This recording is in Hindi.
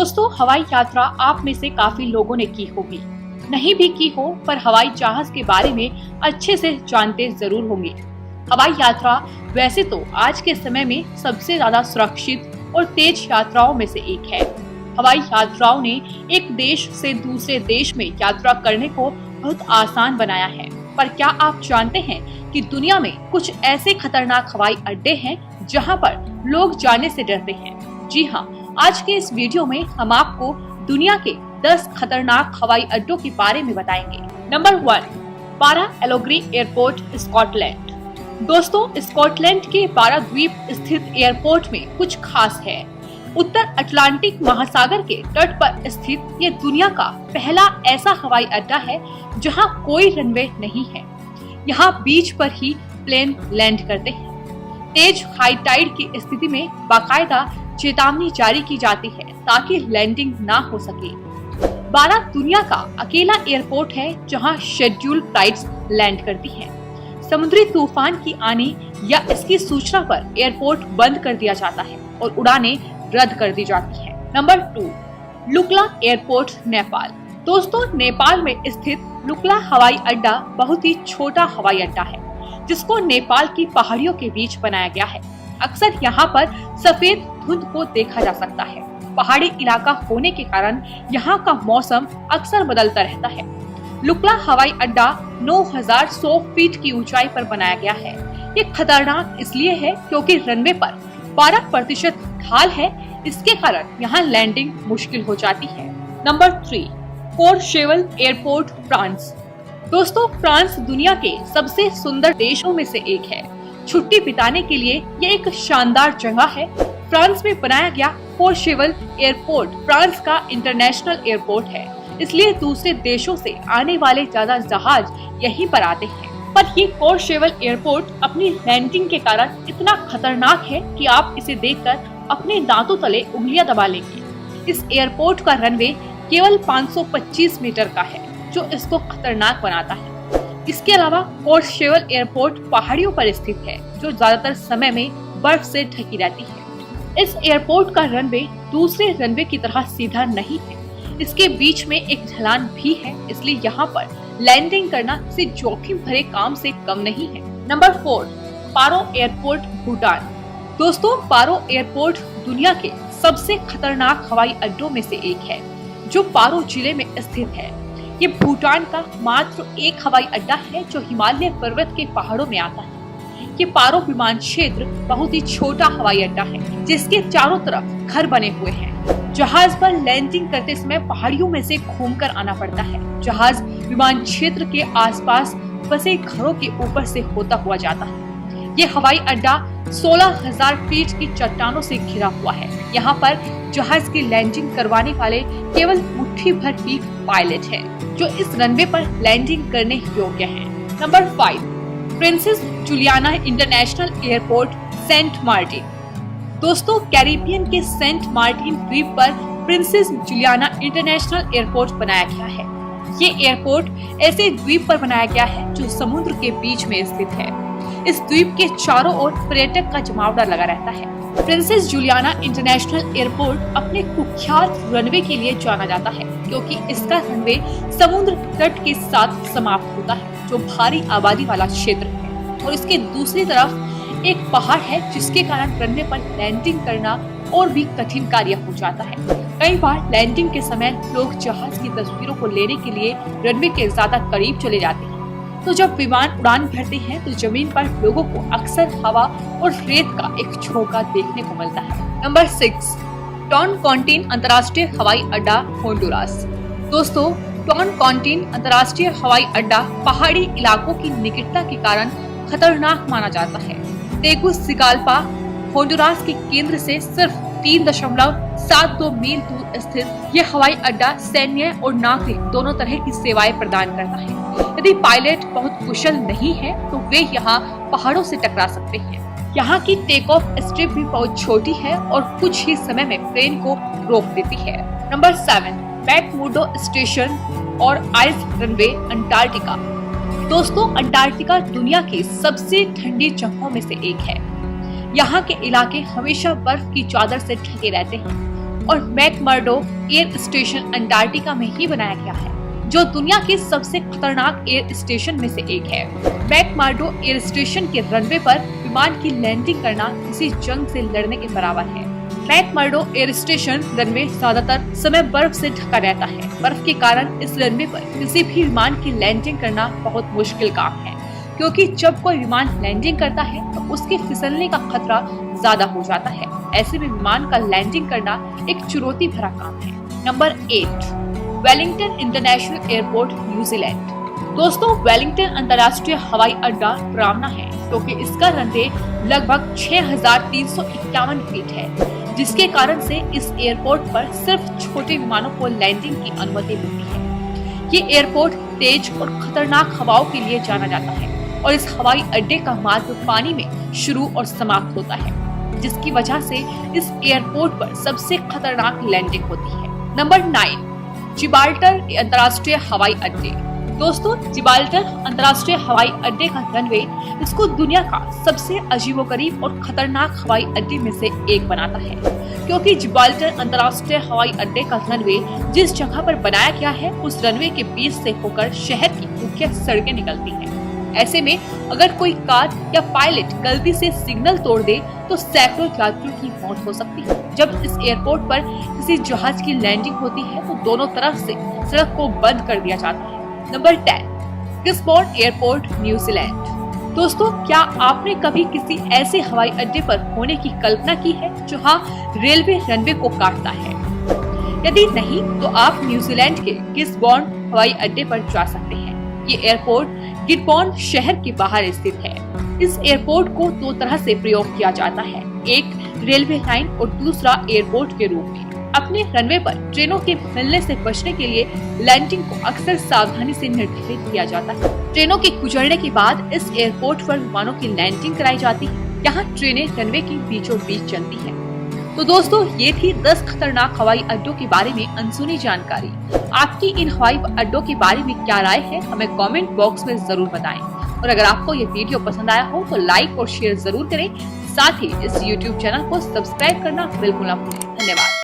दोस्तों, हवाई यात्रा आप में से काफी लोगों ने की होगी, नहीं भी की हो पर हवाई जहाज के बारे में अच्छे से जानते जरूर होंगे। हवाई यात्रा वैसे तो आज के समय में सबसे ज्यादा सुरक्षित और तेज यात्राओं में से एक है। हवाई यात्राओं ने एक देश से दूसरे देश में यात्रा करने को बहुत आसान बनाया है। पर क्या आप जानते हैं कि दुनिया में कुछ ऐसे खतरनाक हवाई अड्डे हैं जहां पर लोग जाने से डरते हैं? जी हाँ, आज के इस वीडियो में हम आपको दुनिया के 10 खतरनाक हवाई अड्डों के बारे में बताएंगे। नंबर 1, बारा एलोग्री एयरपोर्ट, स्कॉटलैंड। दोस्तों, स्कॉटलैंड के बारा द्वीप स्थित एयरपोर्ट में कुछ खास है। उत्तर अटलांटिक महासागर के तट पर स्थित ये दुनिया का पहला ऐसा हवाई अड्डा है जहां कोई रनवे नहीं है। यहाँ बीच पर ही प्लेन लैंड करते हैं। तेज हाई टाइड की स्थिति में बाकायदा चेतावनी जारी की जाती है ताकि लैंडिंग ना हो सके। बारा दुनिया का अकेला एयरपोर्ट है जहां शेड्यूल फ्लाइट्स लैंड करती हैं। समुद्री तूफान की आने या इसकी सूचना पर एयरपोर्ट बंद कर दिया जाता है और उड़ानें रद्द कर दी जाती है। Number 2, Lukla airport, Nepal. दोस्तों, नेपाल में स्थित लुक्ला हवाई अड्डा बहुत ही छोटा हवाई अड्डा है जिसको नेपाल की पहाड़ियों के बीच बनाया गया है। अक्सर यहाँ पर सफेद धुंध को देखा जा सकता है। पहाड़ी इलाका होने के कारण यहाँ का मौसम अक्सर बदलता रहता है। लुक्ला हवाई अड्डा 9100 फीट की ऊंचाई पर बनाया गया है। ये खतरनाक इसलिए है क्योंकि रनवे पर 12% ढाल है। इसके कारण यहाँ लैंडिंग मुश्किल हो जाती है। Number 3, Courchevel airport, France. दोस्तों, फ्रांस दुनिया के सबसे सुंदर देशों में से एक है। छुट्टी बिताने के लिए ये एक शानदार जगह है। फ्रांस में बनाया गया कोरशेवल एयरपोर्ट फ्रांस का इंटरनेशनल एयरपोर्ट है, इसलिए दूसरे देशों से आने वाले ज्यादा जहाज यहीं पर आते हैं। पर ये कोरशेवल एयरपोर्ट अपनी लैंडिंग के कारण इतना खतरनाक है कि आप इसे देखकर अपने दांतों तले उंगलियां दबा लेंगे। इस एयरपोर्ट का रनवे केवल 525 मीटर का है, जो इसको खतरनाक बनाता है। इसके अलावा कोरशेवल एयरपोर्ट पहाड़ियों पर स्थित है जो ज्यादातर समय में बर्फ से ढकी रहती है। इस एयरपोर्ट का रनवे दूसरे रनवे की तरह सीधा नहीं है। इसके बीच में एक ढलान भी है, इसलिए यहाँ पर लैंडिंग करना किसी जोखिम भरे काम से कम नहीं है। नंबर 4, पारो एयरपोर्ट, भूटान। दोस्तों, पारो एयरपोर्ट दुनिया के सबसे खतरनाक हवाई अड्डों में से एक है जो पारो जिले में स्थित है। ये भूटान का मात्र एक हवाई अड्डा है जो हिमालय पर्वत के पहाड़ों में आता है। ये पारो विमान क्षेत्र बहुत ही छोटा हवाई अड्डा है जिसके चारों तरफ घर बने हुए हैं। जहाज पर लैंडिंग करते समय पहाड़ियों में से घूमकर आना पड़ता है। जहाज विमान क्षेत्र के आसपास बसे घरों के ऊपर से होता हुआ जाता है। ये हवाई अड्डा 16,000 फीट की चट्टानों से घिरा हुआ है। यहाँ पर जहाज की लैंडिंग करवाने वाले केवल मुट्ठी भर ही पायलट हैं, जो इस रनवे पर लैंडिंग करने योग्य हैं। Number 5, Princess Juliana International Airport, Saint Martin. दोस्तों, कैरिबियन के सेंट मार्टिन द्वीप पर प्रिंसेस जुलियाना इंटरनेशनल एयरपोर्ट बनाया गया है। ये एयरपोर्ट ऐसे द्वीप पर बनाया गया है जो समुद्र के बीच में स्थित है। इस द्वीप के चारों ओर पर्यटक का जमावड़ा लगा रहता है। प्रिंसेस जुलियाना इंटरनेशनल एयरपोर्ट अपने कुख्यात रनवे के लिए जाना जाता है क्योंकि इसका रनवे समुद्र तट के साथ समाप्त होता है जो भारी आबादी वाला क्षेत्र है, और इसके दूसरी तरफ एक पहाड़ है जिसके कारण रनवे पर लैंडिंग करना और भी कठिन कार्य हो जाता है। कई बार लैंडिंग के समय लोग जहाज की तस्वीरों को लेने के लिए रनवे के ज्यादा करीब चले जाते हैं। तो जब विमान उड़ान भरते हैं तो जमीन पर लोगों को अक्सर हवा और रेत का एक झोंका देखने को मिलता है। नंबर 6, टॉन कॉन्टिन अंतर्राष्ट्रीय हवाई अड्डा, होंडुरास। दोस्तों, टॉन कॉन्टिन अंतर्राष्ट्रीय हवाई अड्डा पहाड़ी इलाकों की निकटता के कारण खतरनाक माना जाता है। तेगुसिगाल्पा, होंडुरास के केंद्र से सिर्फ 3.72 मील दूर स्थित यह हवाई अड्डा सैन्य और नागरिक दोनों तरह की सेवाएं प्रदान करता है। यदि पायलट बहुत कुशल नहीं है तो वे यहाँ पहाड़ों से टकरा सकते हैं। यहाँ की टेक ऑफ स्ट्रिप भी बहुत छोटी है और कुछ ही समय में प्लेन को रोक देती है। नंबर 7, मैकमुर्डो स्टेशन और आइस रनवे, अंटार्कटिका। दोस्तों, अंटार्कटिका दुनिया की सबसे ठंडी जगहों में से एक है। यहाँ के इलाके हमेशा बर्फ की चादर से ढके रहते हैं। और मैकमर्डो एयर स्टेशन अंटार्कटिका में ही बनाया गया है, जो दुनिया के सबसे खतरनाक एयर स्टेशन में से एक है। मैकमर्डो एयर स्टेशन के रनवे पर विमान की लैंडिंग करना किसी जंग से लड़ने के बराबर है। मैकमर्डो एयर स्टेशन रनवे ज्यादातर समय बर्फ से ढका रहता है। बर्फ के कारण इस रनवे पर किसी भी विमान की लैंडिंग करना बहुत मुश्किल काम है, क्योंकि जब कोई विमान लैंडिंग करता है तो उसके फिसलने का खतरा ज्यादा हो जाता है। ऐसे में विमान का लैंडिंग करना एक चुनौती भरा काम है। Number 8, Wellington international airport, New Zealand. दोस्तों, वेलिंगटन अंतर्राष्ट्रीय हवाई अड्डा डरावना है क्योंकि इसका रनवे लगभग 6,351 फीट है, जिसके कारण से इस एयरपोर्ट पर सिर्फ छोटे विमानों को लैंडिंग की अनुमति मिलती है। ये एयरपोर्ट तेज और खतरनाक हवाओं के लिए जाना जाता है और इस हवाई अड्डे का मार्ग पानी में शुरू और समाप्त होता है, जिसकी वजह से इस एयरपोर्ट पर सबसे खतरनाक लैंडिंग होती है। नंबर 9, जिब्राल्टर अंतर्राष्ट्रीय हवाई अड्डे। दोस्तों, जिब्राल्टर अंतर्राष्ट्रीय हवाई अड्डे का रनवे इसको दुनिया का सबसे अजीबोगरीब और खतरनाक हवाई अड्डे में से एक बनाता है, क्योंकि जिब्राल्टर अंतर्राष्ट्रीय हवाई अड्डे का रनवे जिस जगह पर बनाया गया है उस रनवे के बीच से होकर शहर की मुख्य सड़कें निकलती हैं। ऐसे में अगर कोई कार या पायलट गलती से सिग्नल तोड़ दे तो सैकड़ों यात्रियों की मौत हो सकती है। जब इस एयरपोर्ट पर किसी जहाज की लैंडिंग होती है तो दोनों तरफ से सड़क को बंद कर दिया जाता है। Number 10, Gisborne airport, New Zealand. दोस्तों, क्या आपने कभी किसी ऐसे हवाई अड्डे पर होने की कल्पना की है जहां रेलवे रनवे को काटता है? यदि नहीं तो आप न्यूजीलैंड के गिसबॉर्न हवाई अड्डे पर जा सकते हैं। ये एयरपोर्ट गिसबॉर्न शहर के बाहर स्थित है। इस एयरपोर्ट को दो तरह से प्रयोग किया जाता है, एक रेलवे लाइन और दूसरा एयरपोर्ट के रूप में। अपने रनवे पर ट्रेनों के मिलने से बचने के लिए लैंडिंग को अक्सर सावधानी से निर्धारित किया जाता है। ट्रेनों के गुजरने के बाद इस एयरपोर्ट पर विमानों की लैंडिंग कराई जाती है। यहाँ ट्रेनें रनवे के बीचों बीच चलती हैं। तो दोस्तों, ये थी 10 खतरनाक हवाई अड्डों के बारे में अनसुनी जानकारी। आपकी इन हवाई अड्डों के बारे में क्या राय है, हमें कमेंट बॉक्स में जरूर बताएं। और अगर आपको ये वीडियो पसंद आया हो तो लाइक और शेयर जरूर करें। साथ ही इस YouTube चैनल को सब्सक्राइब करना बिल्कुल ना भूलें। धन्यवाद।